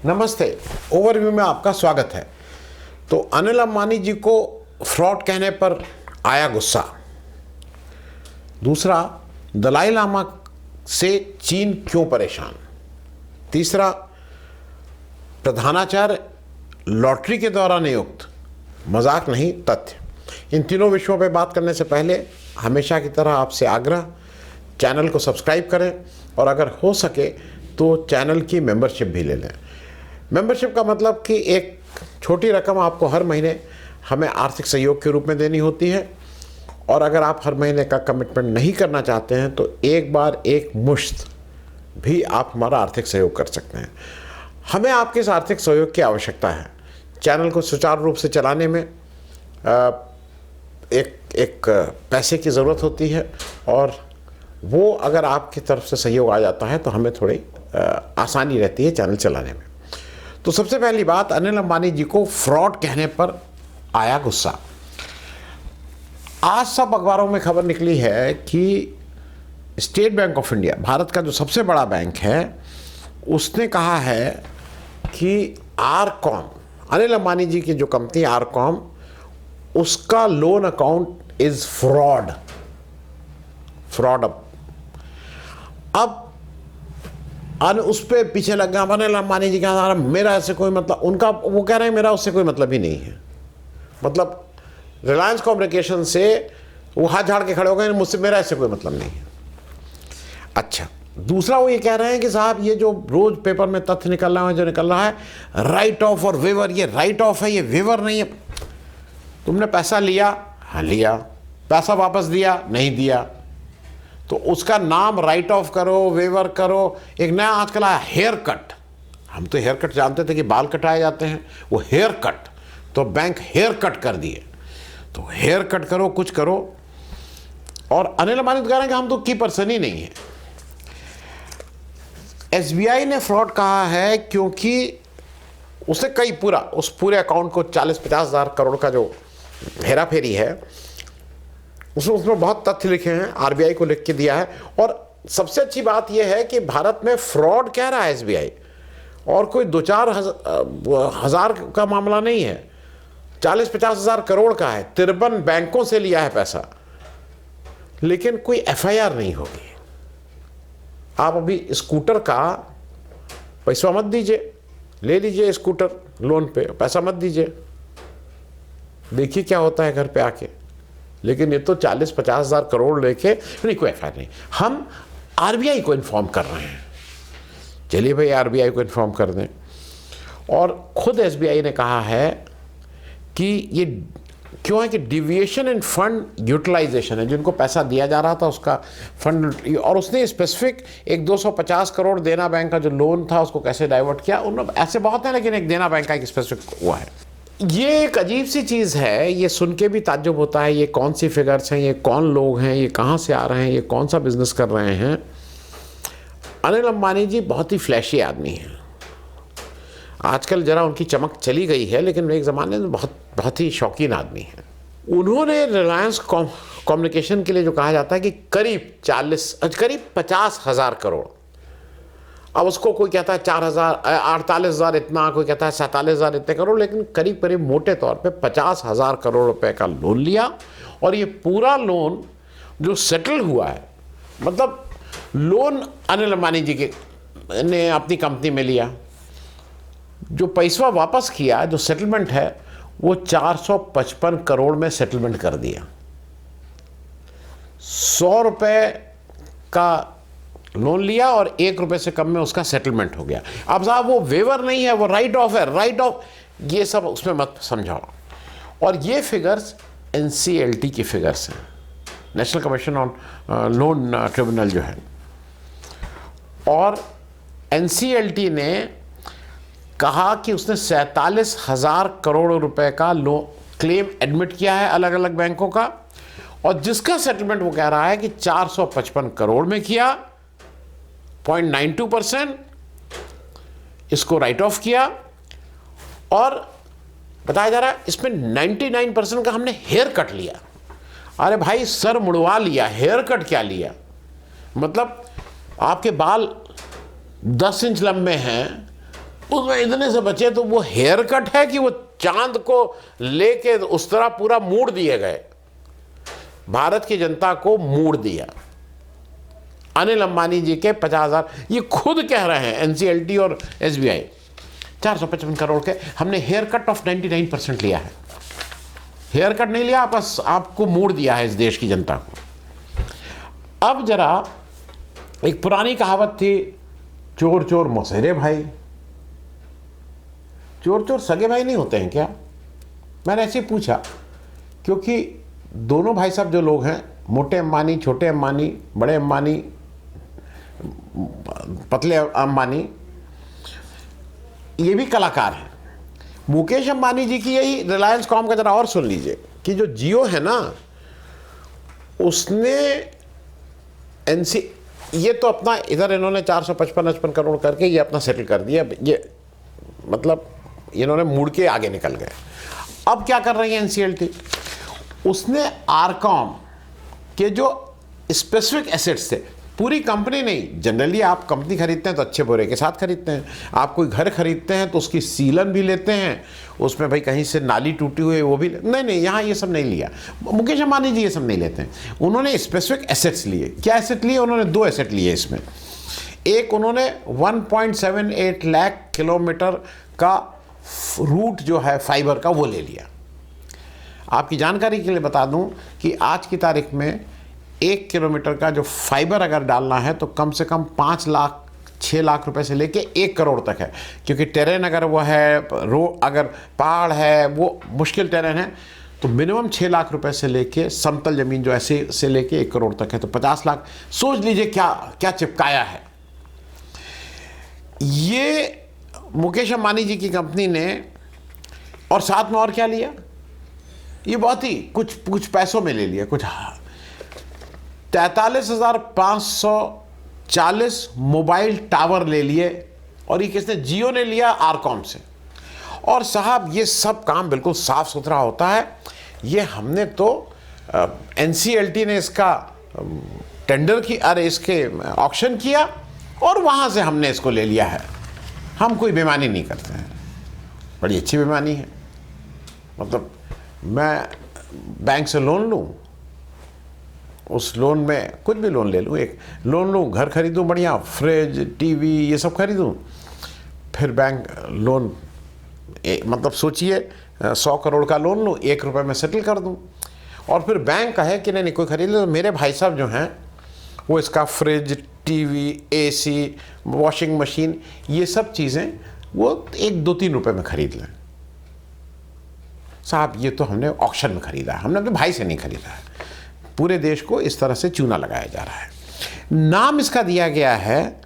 नमस्ते। ओवरव्यू में आपका स्वागत है। तो अनिल अंबानी जी को फ्रॉड कहने पर आया गुस्सा। दूसरा, दलाई लामा से चीन क्यों परेशान। तीसरा, प्रधानाचार्य लॉटरी के दौरान नियुक्त, मजाक नहीं तथ्य। इन तीनों विषयों पर बात करने से पहले हमेशा की तरह आपसे आग्रह, चैनल को सब्सक्राइब करें और अगर हो सके तो चैनल की मेंबरशिप भी ले लें। मेंबरशिप का मतलब कि एक छोटी रकम आपको हर महीने हमें आर्थिक सहयोग के रूप में देनी होती है, और अगर आप हर महीने का कमिटमेंट नहीं करना चाहते हैं तो एक बार एक मुश्त भी आप हमारा आर्थिक सहयोग कर सकते हैं। हमें आपके इस आर्थिक सहयोग की आवश्यकता है। चैनल को सुचारू रूप से चलाने में एक पैसे की ज़रूरत होती है, और वो अगर आपकी तरफ से सहयोग आ जाता है तो हमें थोड़ी आसानी रहती है चैनल चलाने में। तो सबसे पहली बात, अनिल अंबानी जी को फ्रॉड कहने पर आया गुस्सा। आज सब अखबारों में खबर निकली है कि state bank of India, Bharat का जो सबसे बड़ा बैंक है, उसने कहा है कि आरकॉम, अनिल अंबानी जी की जो कंपनी आरकॉम, उसका लोन अकाउंट इज फ्रॉड। अब उस पर पीछे लग गया अनिल अंबानी जी का, मेरा ऐसे कोई मतलब, उनका वो कह रहे हैं मेरा उससे कोई मतलब ही नहीं है। मतलब रिलायंस कम्युनिकेशन से वो हाथ झाड़ के खड़े हो गए, मुझसे मेरा ऐसे कोई मतलब नहीं है। अच्छा, दूसरा वो ये कह रहे हैं कि साहब ये जो रोज पेपर में तथ्य निकल रहा है, जो निकल रहा है राइट ऑफ और वेवर, ये राइट ऑफ है, ये वेवर नहीं है। तुमने पैसा लिया, हाँ लिया, पैसा वापस दिया, नहीं दिया, तो उसका नाम राइट ऑफ करो, वेवर करो। एक नया आजकल आया हेयर कट। हम तो हेयर कट जानते थे कि बाल कटाए जाते हैं, वो हेयर कट, तो बैंक हेयर कट कर दिए। तो हेयर कट करो, कुछ करो। और अनिल अंबानी कह रहे हैं कि हम तो की पर्सन ही नहीं है। एसबीआई ने फ्रॉड कहा है क्योंकि उसने उस पूरे अकाउंट को 40-50 हज़ार करोड़ का जो हेरा फेरी है, उसमें बहुत तथ्य लिखे हैं, आरबीआई को लिख के दिया है। और सबसे अच्छी बात यह है कि भारत में फ्रॉड कह रहा है एसबीआई, और कोई 2-4 हज़ार का मामला नहीं है, 40-50 हज़ार करोड़ का है। 53 बैंकों से लिया है पैसा, लेकिन कोई एफआईआर नहीं होगी। आप अभी स्कूटर का पैसा मत दीजिए, ले लीजिए स्कूटर लोन पे, पैसा मत दीजिए, देखिए क्या होता है घर पे आके। लेकिन ये तो 40-50 हज़ार करोड़ लेके नहीं, कोई एफआईआर नहीं। हम आरबीआई को इन्फॉर्म कर रहे हैं, चलिए भाई आरबीआई को इन्फॉर्म कर दें। और खुद एसबीआई ने कहा है कि ये क्यों है कि डिविएशन इन फंड यूटिलाइजेशन है, जिनको पैसा दिया जा रहा था उसका फंड, और उसने स्पेसिफिक एक 250 करोड़ देना बैंक का जो लोन था उसको कैसे डाइवर्ट किया। उन ऐसे बहुत हैं, लेकिन एक देना बैंक का एक स्पेसिफिक हुआ है। ये एक अजीब सी चीज़ है, ये सुन के भी ताज्जुब होता है। ये कौन सी फिगर्स हैं, ये कौन लोग हैं, ये कहाँ से आ रहे हैं, ये कौन सा बिजनेस कर रहे हैं। अनिल अंबानी जी बहुत ही फ्लैशी आदमी हैं। आजकल जरा उनकी चमक चली गई है, लेकिन एक ज़माने में बहुत ही शौकीन आदमी हैं। उन्होंने रिलायंस कम्युनिकेशन के लिए जो कहा जाता है कि करीब 50 हज़ार करोड़, अब उसको कोई कहता है 48 हज़ार इतना, कोई कहता है 47 हज़ार इतने करोड़, लेकिन करीब करीब मोटे तौर पे 50 हज़ार करोड़ रुपए का लोन लिया। और ये पूरा लोन जो सेटल हुआ है, मतलब लोन अनिल अंबानी जी के ने अपनी कंपनी में लिया, जो पैसा वापस किया, जो सेटलमेंट है, वो 455 करोड़ में सेटलमेंट कर दिया। 100 रुपये का लोन लिया और 1 रुपये से कम में उसका सेटलमेंट हो गया। अब साहब वो वेवर नहीं है, वो राइट ऑफ है। राइट ऑफ ये सब उसमें मत समझाओ। और ये फिगर्स एनसीएलटी की फिगर्स हैं, national commission on loan tribunal जो है। और एनसीएलटी ने कहा कि उसने 47 हज़ार करोड़ रुपए का क्लेम एडमिट किया है अलग अलग बैंकों का, और जिसका सेटलमेंट वो कह रहा है कि 455 करोड़ में किया, 0.92% इसको राइट ऑफ किया। और बताया जा रहा है इसमें 99% का हमने हेयर कट लिया। अरे भाई, सर मुड़वा लिया, हेयर कट क्या लिया? मतलब आपके बाल 10 इंच लंबे हैं उसमें इतने से बचे तो वो हेयर कट है कि वो चांद को लेके उस तरह पूरा मोड़ दिए गए, भारत की जनता को मोड़ दिया। अनिल अंबानी जी के 50,000, ये खुद कह रहे हैं एनसीएलटी और एसबीआई, 455 करोड़ के हमने हेयर कट ऑफ 99% लिया है। हेयर कट नहीं लिया, बस आपको मोड़ दिया है इस देश की जनता को। अब जरा, एक पुरानी कहावत थी, चोर चोर मौसेरे भाई। चोर चोर सगे भाई नहीं होते हैं क्या? मैंने ऐसे पूछा क्योंकि दोनों भाई साहब जो लोग हैं, मोटे अंबानी, छोटे अंबानी, बड़े अंबानी, पतले अंबानी, ये भी कलाकार हैं। मुकेश अंबानी जी की यही रिलायंस कॉम का जरा और सुन लीजिए कि जो जियो है ना, उसने ये तो अपना इधर इन्होंने 455 करोड़ करके ये अपना सेटल कर दिया, ये मतलब इन्होंने मुड़ के आगे निकल गए। अब क्या कर रही है एनसीएलटी? उसने आरकॉम के जो स्पेसिफिक एसेट्स थे, पूरी कंपनी नहीं, जनरली आप कंपनी खरीदते हैं तो अच्छे बुरे के साथ खरीदते हैं, आप कोई घर खरीदते हैं तो उसकी सीलन भी लेते हैं, उसमें भाई कहीं से नाली टूटी हुई वो भी नहीं, यहाँ ये सब नहीं लिया। मुकेश अंबानी जी ये सब नहीं लेते हैं, उन्होंने स्पेसिफिक एसेट्स लिए। क्या एसेट लिए? उन्होंने 2 एसेट लिए इसमें। एक, उन्होंने 1.78 लाख किलोमीटर का रूट जो है फाइबर का, वो ले लिया। आपकी जानकारी के लिए बता दूं कि आज की तारीख में 1 किलोमीटर का जो फाइबर अगर डालना है तो कम से कम 5 लाख 6 लाख रुपए से लेके 1 करोड़ तक है, क्योंकि टेरेन अगर वो है, अगर पहाड़ है, वो मुश्किल टेरेन है, तो मिनिमम 6 लाख रुपए से लेके समतल ज़मीन जो ऐसे से लेके 1 करोड़ तक है, तो 50 लाख। सोच लीजिए क्या क्या चिपकाया है। ये मुकेश अंबानी जी की कंपनी ने, और साथ में और क्या लिया, ये बहुत ही कुछ पैसों में ले लिया, कुछ 43,540 मोबाइल टावर ले लिए, और ये किसने? जियो ने लिया आरकॉम से। और साहब ये सब काम बिल्कुल साफ सुथरा होता है। ये हमने तो एनसीएलटी ने इसका टेंडर की, अरे इसके ऑक्शन किया और वहाँ से हमने इसको ले लिया है। हम कोई बेईमानी नहीं करते हैं, बड़ी अच्छी बेईमानी है। मतलब मैं बैंक से लोन लूँ, उस लोन में कुछ भी लोन ले लूँ, एक लोन लूँ, घर खरीदूँ बढ़िया, फ्रिज, टीवी, ये सब खरीदूँ, फिर बैंक लोन मतलब सोचिए 100 करोड़ का लोन लूँ, 1 रुपये में सेटल कर दूँ, और फिर बैंक कहे कि नहीं कोई खरीद ले, तो मेरे भाई साहब जो हैं वो इसका fridge, TV, AC, washing machine, ये सब चीज़ें वो 1, 2, 3 रुपये में खरीद लें। साहब ये तो हमने ऑक्शन में खरीदा है, हमने अपने भाई से नहीं खरीदा है। पूरे देश को इस तरह से चूना लगाया जा रहा है। नाम इसका दिया गया है,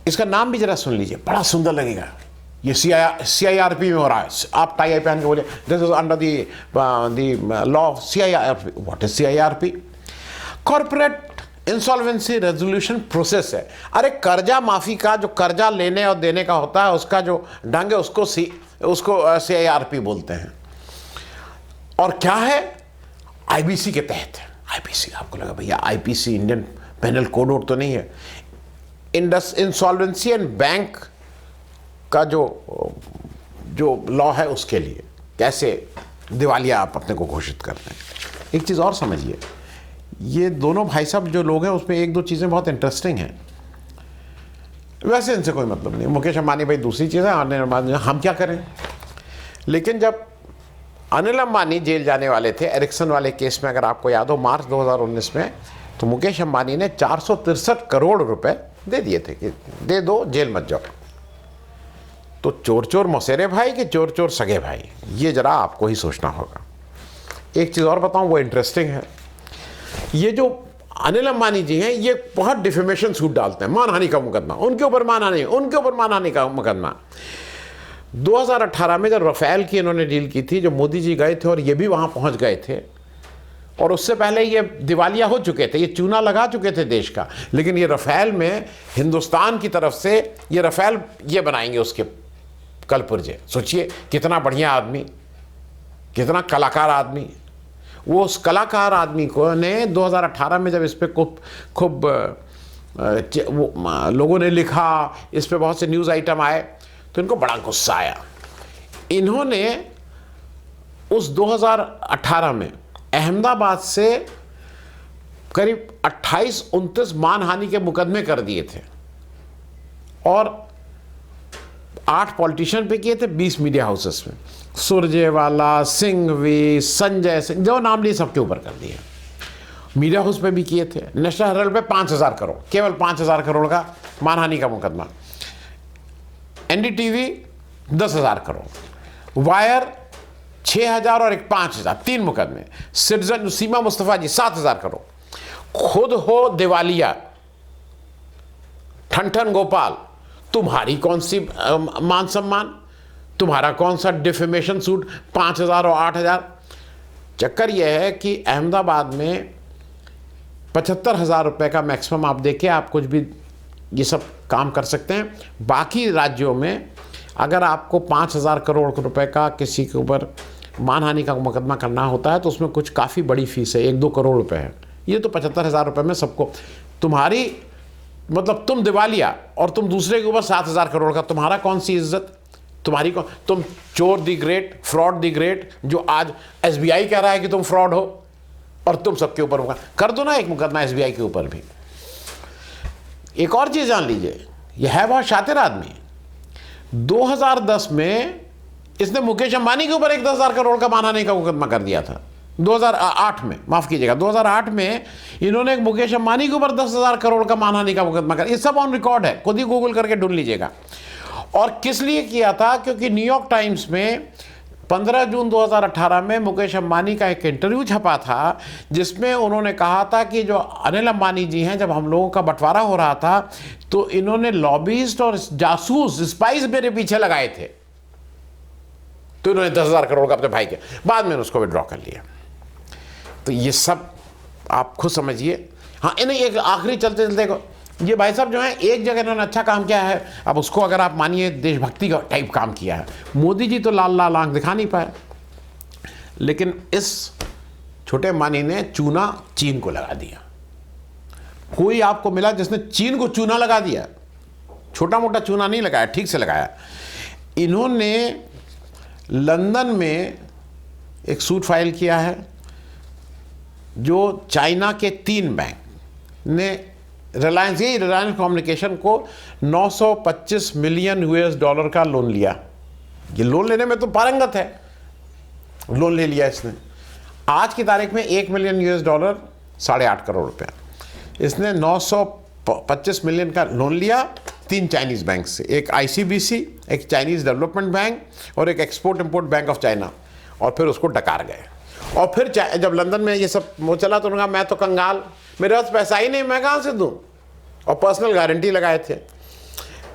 इसका नाम भी जरा सुन लीजिए, बड़ा सुंदर लगेगा। ये CIRP में हो रहा है। आप टाई पहन के बोले this is under the law CIRP। What is CIRP? Corporate insolvency resolution process है। अरे कर्जा माफी का, जो कर्जा लेने और देने का होता है, उसका जो ढंग है, उसको CIRP बोलते हैं। और क्या है? IBC के तहत है। IBC, आपको लगा भैया IPC इंडियन पेनल कोड तो नहीं है। इंसॉल्वेंसी एंड बैंक का जो लॉ है, उसके लिए कैसे दिवालिया आप अपने को घोषित करते हैं। एक चीज़ और समझिए, ये दोनों भाई साहब जो लोग हैं, उसमें 1-2 चीज़ें बहुत इंटरेस्टिंग हैं। वैसे इनसे कोई मतलब नहीं, मुकेश अंबानी भाई दूसरी चीज़ है, अनिल अंबानी हम क्या करें। लेकिन जब अनिल अंबानी जेल जाने वाले थे एरिक्सन वाले केस में, अगर आपको याद हो, मार्च 2019 में, तो मुकेश अंबानी ने 463 करोड़ रुपए दे दिए थे कि दे दो, जेल मत जाओ। तो चोर चोर मौसेरे भाई कि चोर चोर सगे भाई, ये जरा आपको ही सोचना होगा। एक चीज़ और बताऊं, वो इंटरेस्टिंग है। ये जो अनिल अंबानी जी हैं, ये बहुत डिफेमेशन सूट डालते हैं, मानहानि का मुकदमा, उनके ऊपर मानहानि, उनके ऊपर मानहानि का मुकदमा। 2018 में जब राफेल की इन्होंने डील की थी, जो मोदी जी गए थे और ये भी वहाँ पहुँच गए थे, और उससे पहले ये दिवालिया हो चुके थे, ये चूना लगा चुके थे देश का। लेकिन ये राफेल में हिंदुस्तान की तरफ से ये राफेल ये बनाएंगे उसके कलपुर्जे। सोचिए कितना बढ़िया आदमी, कितना कलाकार आदमी। वो उस कलाकार आदमी को ने 2018 में जब इस पर खूब लोगों ने लिखा, इस पे बहुत से न्यूज़ आइटम आए, तो इनको बड़ा गुस्सा आया। इन्होंने उस 2018 में अहमदाबाद से करीब 28-29 मानहानि के मुकदमे कर दिए थे और 8 पॉलिटिशियन पे किए थे, 20 मीडिया हाउसेस में। सुरजेवाला, सिंघवी, संजय सिंह, जो नाम लिए सबके ऊपर कर दिए। मीडिया हाउस पे भी किए थे। नेशनल हेराल्ड पे 5,000 करोड़, केवल 5,000 करोड़ का मानहानि का मुकदमा। एनडीटीवी 10,000 करोड़, वायर 6,000 और एक 5,000, 3 मुकदमे। सिटीजन सीमा मुस्तफा जी 7,000 करोड़। खुद हो दिवालिया ठन गोपाल, तुम्हारी कौन सी मान सम्मान, तुम्हारा कौन सा डिफेमेशन सूट, 5,000 और 8,000। चक्कर यह है कि अहमदाबाद में 75,000 रुपये का मैक्सिमम आप देखें, आप कुछ भी ये सब काम कर सकते हैं। बाकी राज्यों में अगर आपको 5,000 करोड़ रुपए का किसी के ऊपर मानहानि का मुकदमा करना होता है तो उसमें कुछ काफ़ी बड़ी फीस है, 1-2 करोड़ रुपए है। ये तो 75,000 रुपये में सबको, तुम्हारी मतलब तुम दिवालिया और तुम दूसरे के ऊपर 7,000 करोड़ का, तुम्हारा कौन सी इज्जत, तुम्हारी कौन, तुम चोर the great, fraud the great, जो आज एसबीआई कह रहा है कि तुम फ्रॉड हो और तुम सबके ऊपर कर दो ना एक मुकदमा एसबीआई के ऊपर भी। एक और चीज़ जान लीजिए, यह है बहुत शातिर आदमी। 2010 में इसने मुकेश अंबानी के ऊपर एक 10,000 करोड़ का मानहानि का मुकदमा कर दिया था। 2008 में, माफ कीजिएगा, 2008 में इन्होंने एक मुकेश अंबानी के ऊपर 10,000 करोड़ का मानहानि का मुकदमा कर, ये सब ऑन रिकॉर्ड है, खुद ही गूगल करके ढूंढ लीजिएगा। और किस लिए किया था? क्योंकि न्यूयॉर्क टाइम्स में 15 जून 2018 में मुकेश अंबानी का एक इंटरव्यू छपा था जिसमें उन्होंने कहा था कि जो अनिल अंबानी जी हैं, जब हम लोगों का बंटवारा हो रहा था तो इन्होंने लॉबिस्ट और जासूस, स्पाइस मेरे पीछे लगाए थे, तो इन्होंने 10,000 करोड़ का अपने भाई के, बाद में उसको विड्रॉ कर लिया। तो ये सब आप खुद समझिए। हाँ, इन्हें एक आखिरी चलते चलते ये भाई साहब जो है, एक जगह इन्होंने अच्छा काम किया है, अब उसको अगर आप मानिए देशभक्ति का टाइप काम किया है। मोदी जी तो लाल लाल आंख दिखा नहीं पाए, लेकिन इस छोटे अंबानी ने चूना चीन को लगा दिया। कोई आपको मिला जिसने चीन को चूना लगा दिया? छोटा मोटा चूना नहीं लगाया, ठीक से लगाया। इन्होंने लंदन में एक सूट फाइल किया है जो चाइना के 3 बैंक ने रिलायंस कम्युनिकेशन को 925 मिलियन US$ का लोन लिया। ये लोन लेने में तो पारंगत है, लोन ले लिया इसने। आज की तारीख में 1 मिलियन US$, 8.5 करोड़ रुपया। इसने 925 मिलियन का लोन लिया 3 चाइनीज़ बैंक से, एक ICBC, एक चाइनीज़ डेवलपमेंट बैंक और एक export import bank of China, और फिर उसको डकार गए। और फिर जब लंदन में ये सब वो चला तो उन्होंने कहा मैं तो कंगाल, मेरे पास पैसा ही नहीं, मैं कहाँ से दूँ, और पर्सनल गारंटी लगाए थे।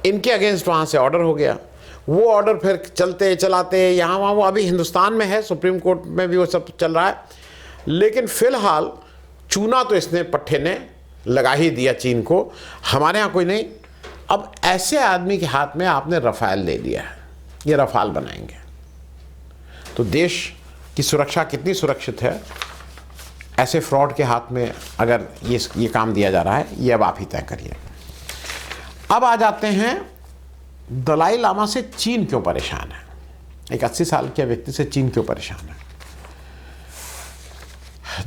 इनके अगेंस्ट वहाँ से ऑर्डर हो गया। वो ऑर्डर फिर चलते चलाते यहाँ वहाँ, वो अभी हिंदुस्तान में है, सुप्रीम कोर्ट में भी वो सब चल रहा है। लेकिन फिलहाल चूना तो इसने पट्टे ने लगा ही दिया चीन को, हमारे यहाँ कोई नहीं। अब ऐसे आदमी के हाथ में आपने रफाल दे दिया है, ये रफाल बनाएंगे, तो देश की सुरक्षा कितनी सुरक्षित है ऐसे फ्रॉड के हाथ में अगर ये काम दिया जा रहा है? ये अब आप ही तय करिए। अब आ जाते हैं दलाई लामा से चीन क्यों परेशान है। एक 80 साल के व्यक्ति से चीन क्यों परेशान है?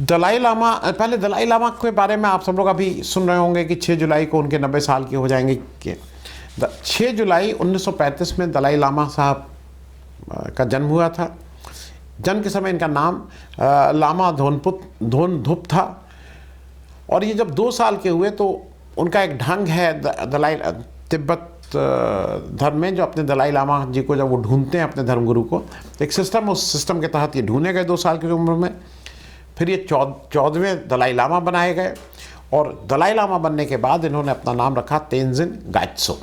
दलाई लामा, पहले दलाई लामा के बारे में आप सब लोग अभी सुन रहे होंगे कि 6 जुलाई को उनके 90 साल के हो जाएंगे। 6 जुलाई 1935 में दलाई लामा साहब का जन्म हुआ था। जन्म के समय इनका नाम लामा धोनधुप था, और ये जब 2 साल के हुए तो उनका एक ढंग है दलाई तिब्बत धर्म में, जो अपने दलाई लामा जी को जब वो ढूंढते हैं अपने धर्मगुरु को, एक सिस्टम, उस सिस्टम के तहत ये ढूंढे गए 2 साल की उम्र में। फिर ये 14वें दलाई लामा बनाए गए, और दलाई लामा बनने के बाद इन्होंने अपना नाम रखा तेंजिन गात्सो।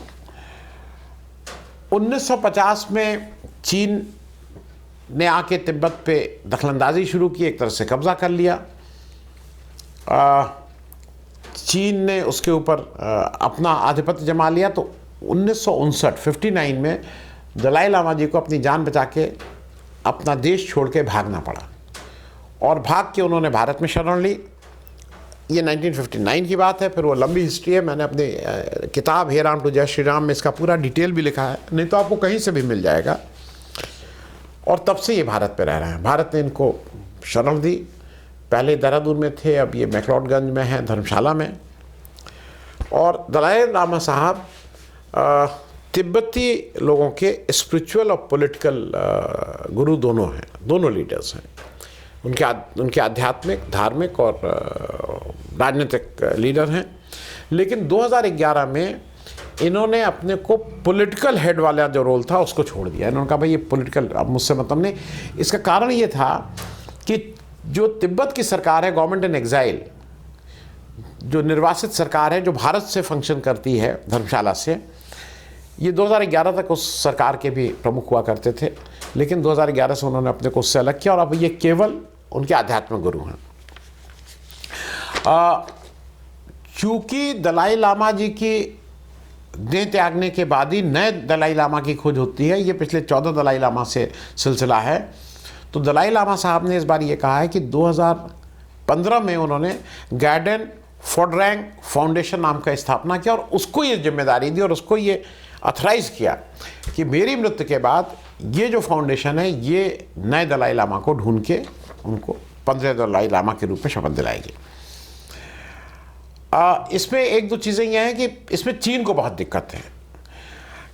1950 में चीन ने आके तिब्बत पे दखलंदाजी शुरू की, एक तरह से कब्जा कर लिया। चीन ने उसके ऊपर अपना आधिपत्य जमा लिया। तो 1959 में दलाई लामा जी को अपनी जान बचा के अपना देश छोड़ के भागना पड़ा, और भाग के उन्होंने भारत में शरण ली। ये 1959 की बात है। फिर वो लंबी हिस्ट्री है, मैंने अपनी किताब हे राम टू जय श्री राम में इसका पूरा डिटेल भी लिखा है, नहीं तो आपको कहीं से भी मिल जाएगा। और तब से ये भारत पे रह रहे हैं। भारत ने इनको शरण दी। पहले देहरादून में थे, अब ये मैक्लोडगंज में हैं, धर्मशाला में। और दलाई लामा साहब तिब्बती लोगों के स्पिरिचुअल और पॉलिटिकल गुरु दोनों हैं, दोनों लीडर्स हैं। उनके आध्यात्मिक, धार्मिक और राजनीतिक लीडर हैं। लेकिन 2011 में इन्होंने अपने को पॉलिटिकल हेड वाला जो रोल था उसको छोड़ दिया। इन्होंने कहा भाई ये पॉलिटिकल, अब मुझसे मतलब नहीं। इसका कारण ये था कि जो तिब्बत की सरकार है, गवर्नमेंट इन एग्जाइल, जो निर्वासित सरकार है, जो भारत से फंक्शन करती है, धर्मशाला से, ये 2011 तक उस सरकार के भी प्रमुख हुआ करते थे। लेकिन 2011 से उन्होंने अपने को उससे अलग किया और अब ये केवल उनके आध्यात्मिक गुरु हैं। चूँकि दलाई लामा जी की देह त्यागने के बाद ही नए दलाई लामा की खोज होती है, ये पिछले 14 दलाई लामा से सिलसिला है। तो दलाई लामा साहब ने इस बार ये कहा है कि 2015 में उन्होंने गार्डन फोड्रैंग फाउंडेशन नाम का स्थापना किया और उसको ये जिम्मेदारी दी और उसको ये ऑथराइज़ किया कि मेरी मृत्यु के बाद ये जो फाउंडेशन है ये नए दलाई लामा को ढूंढ के उनको 15 दलाई लामा के रूप में शपथ दिलाएगी। इसमें एक दो चीज़ें ये हैं कि इसमें चीन को बहुत दिक्कत है,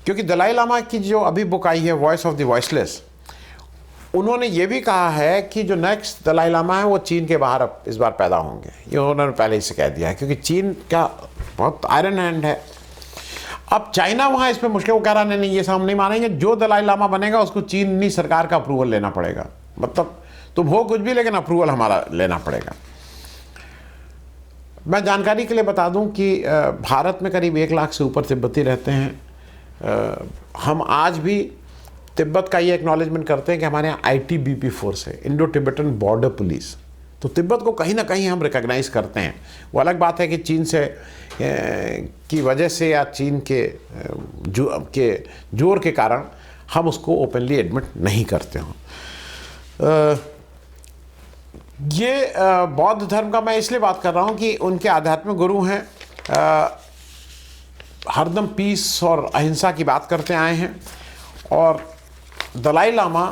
क्योंकि दलाई लामा की जो अभी बुक आई है वॉइस ऑफ द वॉइसलेस, उन्होंने ये भी कहा है कि जो नेक्स्ट दलाई लामा है वो चीन के बाहर अब इस बार पैदा होंगे। ये उन्होंने पहले ही से कह दिया है, क्योंकि चीन का बहुत आयरन हैंड है। अब चाइना वहाँ इस पर मुश्किल, वो कह रहा नहीं ये हम नहीं मानेंगे, जो दलाई लामा बनेगा उसको चीनी सरकार का अप्रूवल लेना पड़ेगा। मतलब तुम हो कुछ भी, लेकिन अप्रूवल हमारा लेना पड़ेगा। मैं जानकारी के लिए बता दूं कि भारत में करीब 1 लाख से ऊपर तिब्बती रहते हैं। हम आज भी तिब्बत का ये एक्नॉलेजमेंट करते हैं कि हमारे यहाँ ITBP फोर्स है, इंडो तिब्बतन बॉर्डर पुलिस। तो तिब्बत को कहीं ना कहीं हम रिकॉग्नाइज करते हैं। वो अलग बात है कि चीन से की वजह से या चीन के जोर के कारण हम उसको ओपनली एडमिट नहीं करते हों। ये बौद्ध धर्म का मैं इसलिए बात कर रहा हूँ कि उनके आध्यात्मिक गुरु हैं, हरदम पीस और अहिंसा की बात करते आए हैं। और दलाई लामा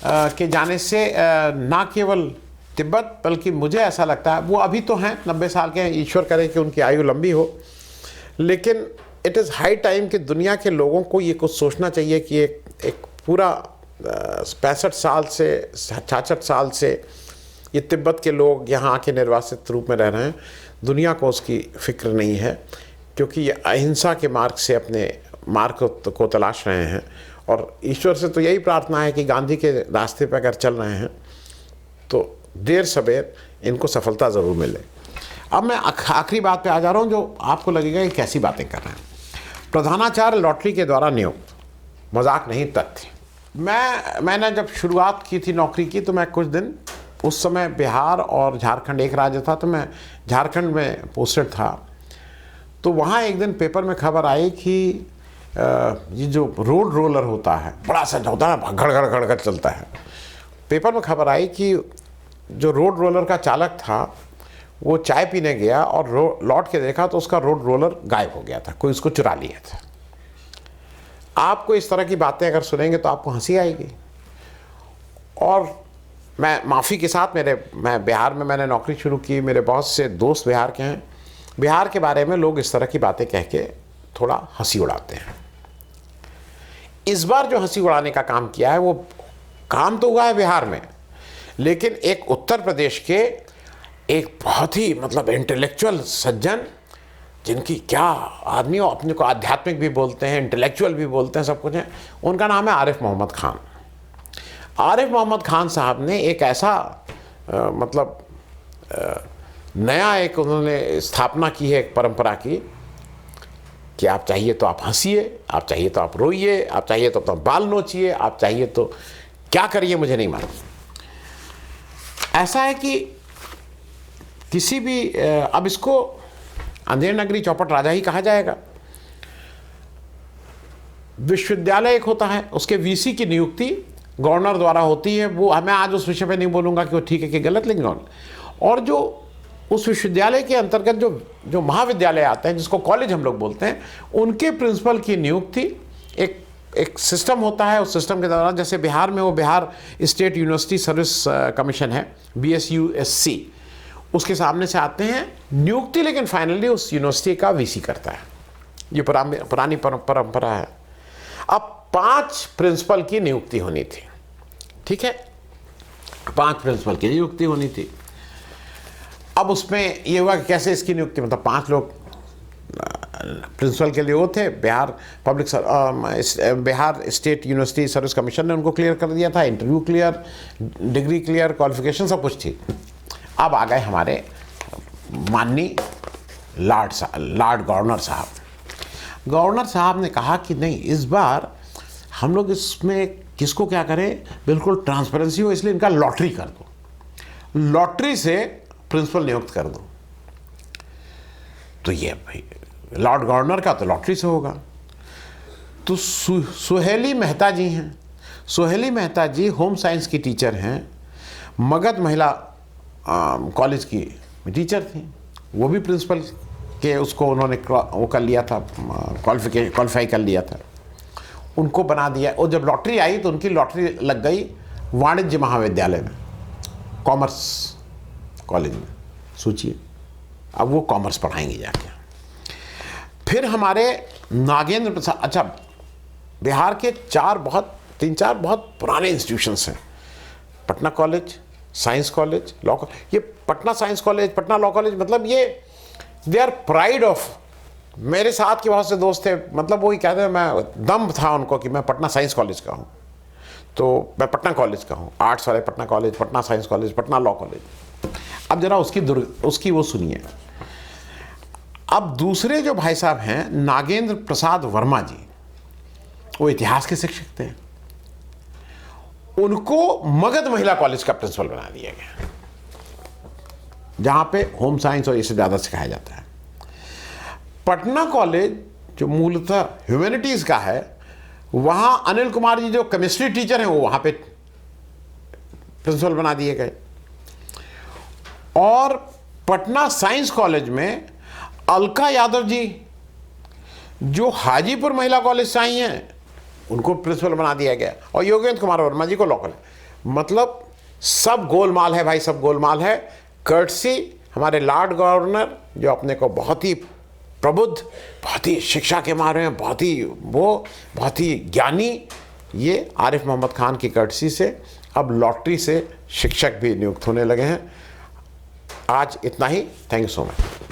के जाने से ना केवल तिब्बत, बल्कि मुझे ऐसा लगता है, वो अभी तो हैं 90 साल के हैं, ईश्वर करे कि उनकी आयु लंबी हो, लेकिन इट इज़ हाई टाइम कि दुनिया के लोगों को ये कुछ सोचना चाहिए कि एक पूरा 65 साल से 66 साल से ये तिब्बत के लोग यहाँ आके निर्वासित रूप में रह रहे हैं। दुनिया को उसकी फिक्र नहीं है, क्योंकि ये अहिंसा के मार्ग से अपने मार्ग को तलाश रहे हैं। और ईश्वर से तो यही प्रार्थना है कि गांधी के रास्ते पर अगर चल रहे हैं तो देर सवेर इनको सफलता ज़रूर मिले। अब मैं आखिरी बात पे आ जा रहा हूँ, जो आपको लगेगा कि कैसी बातें कर रहे हैं। प्रधानाचार्य लॉटरी के द्वारा नियुक्त, मजाक नहीं, तथ्य। मैंने जब शुरुआत की थी नौकरी की, तो मैं कुछ दिन, उस समय बिहार और झारखंड एक राज्य था, तो मैं झारखंड में पोस्टेड था। तो वहाँ एक दिन पेपर में खबर आई कि ये जो रोड रोलर होता है, बड़ा सा होता है, घड़ घड़ घड़ घड़ चलता है। पेपर में खबर आई कि जो रोड रोलर का चालक था वो चाय पीने गया और लौट के देखा तो उसका रोड रोलर गायब हो गया था, कोई उसको चुरा लिया था। आपको इस तरह की बातें अगर सुनेंगे तो आपको हंसी आएगी। और मैं माफ़ी के साथ, मैं बिहार में मैंने नौकरी शुरू की, मेरे बहुत से दोस्त बिहार के हैं। बिहार के बारे में लोग इस तरह की बातें कह के थोड़ा हंसी उड़ाते हैं। इस बार जो हंसी उड़ाने का काम किया है वो काम तो हुआ है बिहार में, लेकिन एक उत्तर प्रदेश के एक बहुत ही मतलब इंटेलेक्चुअल सज्जन, जिनकी क्या आदमी हो, अपने को आध्यात्मिक भी बोलते हैं, इंटेलेक्चुअल भी बोलते हैं, सब कुछ है, उनका नाम है आरिफ मोहम्मद खान। आरिफ मोहम्मद खान साहब ने एक ऐसा नया एक उन्होंने स्थापना की है एक परंपरा की कि आप चाहिए तो आप हंसिए, आप चाहिए तो आप रोइए, आप चाहिए तो अपना बाल नोचिए, आप चाहिए तो क्या करिए, मुझे नहीं मालूम। ऐसा है कि किसी भी, अब इसको अंधेर नगरी चौपट राजा ही कहा जाएगा। विश्वविद्यालय एक होता है, उसके वीसी की नियुक्ति गवर्नर द्वारा होती है। वो मैं आज उस विषय पे नहीं बोलूँगा कि वो ठीक है कि गलत, लेकिन और जो उस विश्वविद्यालय के अंतर्गत जो जो महाविद्यालय आते हैं, जिसको कॉलेज हम लोग बोलते हैं, उनके प्रिंसिपल की नियुक्ति एक सिस्टम होता है। उस सिस्टम के दौरान, जैसे बिहार में वो Bihar state university service commission है, BSUSC, उसके सामने से आते हैं नियुक्ति, लेकिन फाइनली उस यूनिवर्सिटी का VC करता है। ये पुरानी परंपरा है। अब 5 प्रिंसिपल की नियुक्ति होनी थी, ठीक है, 5 प्रिंसिपल की नियुक्ति होनी थी। अब उसमें ये हुआ कि कैसे इसकी नियुक्ति, मतलब 5 लोग प्रिंसिपल के लिए वो थे। Bihar state university service commission ने उनको क्लियर कर दिया था, interview clear, degree clear, qualification सब कुछ थी। अब आ गए हमारे माननीय लॉर्ड गवर्नर साहब। गवर्नर साहब ने कहा कि नहीं, इस बार हम लोग इसमें किसको क्या करें, बिल्कुल ट्रांसपेरेंसी हो, इसलिए इनका लॉटरी कर दो, लॉटरी से प्रिंसिपल नियुक्त कर दो। तो ये भाई लॉर्ड गवर्नर का तो लॉटरी से होगा। तो सुहेली मेहता जी हैं, सुहेली मेहता जी होम साइंस की टीचर हैं, मगध महिला कॉलेज की टीचर थी, वो भी प्रिंसिपल के उसको उन्होंने वो कर लिया था, क्वालिफाई कर लिया था, उनको बना दिया। और जब लॉटरी आई तो उनकी लॉटरी लग गई वाणिज्य महाविद्यालय में, कॉमर्स कॉलेज में। सोचिए, अब वो कॉमर्स पढ़ाएंगे जाके। फिर हमारे नागेंद्र प्रसाद, अच्छा, बिहार के 3-4 बहुत पुराने इंस्टीट्यूशंस हैं, Patna college, science college, law college. ये Patna science college, Patna law college, मतलब ये दे आर प्राइड ऑफ। मेरे साथ के बहुत से दोस्त थे, मतलब वही कहते हैं, मैं दम था उनको कि मैं पटना साइंस कॉलेज का हूँ, तो मैं पटना कॉलेज का हूँ, आर्ट्स वाले Patna college, Patna science college, Patna law college. अब जरा उसकी वो सुनिए। अब दूसरे जो भाई साहब हैं, नागेंद्र प्रसाद वर्मा जी, वो इतिहास के शिक्षक थे, उनको मगध महिला कॉलेज का प्रिंसिपल बना दिया गया, जहां पे होम साइंस और इससे ज़्यादा सिखाया जाता है। पटना कॉलेज जो मूलतः ह्यूमैनिटीज का है, वहां अनिल कुमार जी जो केमिस्ट्री टीचर हैं, वो वहां पे प्रिंसिपल बना दिए गए। और पटना साइंस कॉलेज में अलका यादव जी जो हाजीपुर महिला कॉलेज से आई हैं, उनको प्रिंसिपल बना दिया गया, और योगेंद्र कुमार वर्मा जी को लॉ कॉलेज। मतलब सब गोलमाल है भाई, सब गोलमाल है। कर्टसी हमारे लॉर्ड गवर्नर, जो अपने को बहुत ही प्रबुद्ध, बहुत ही शिक्षा के मारे हैं, बहुत ही ज्ञानी, ये आरिफ मोहम्मद खान की कर्टसी से अब लॉटरी से शिक्षक भी नियुक्त होने लगे हैं। आज इतना ही। Thank you so much.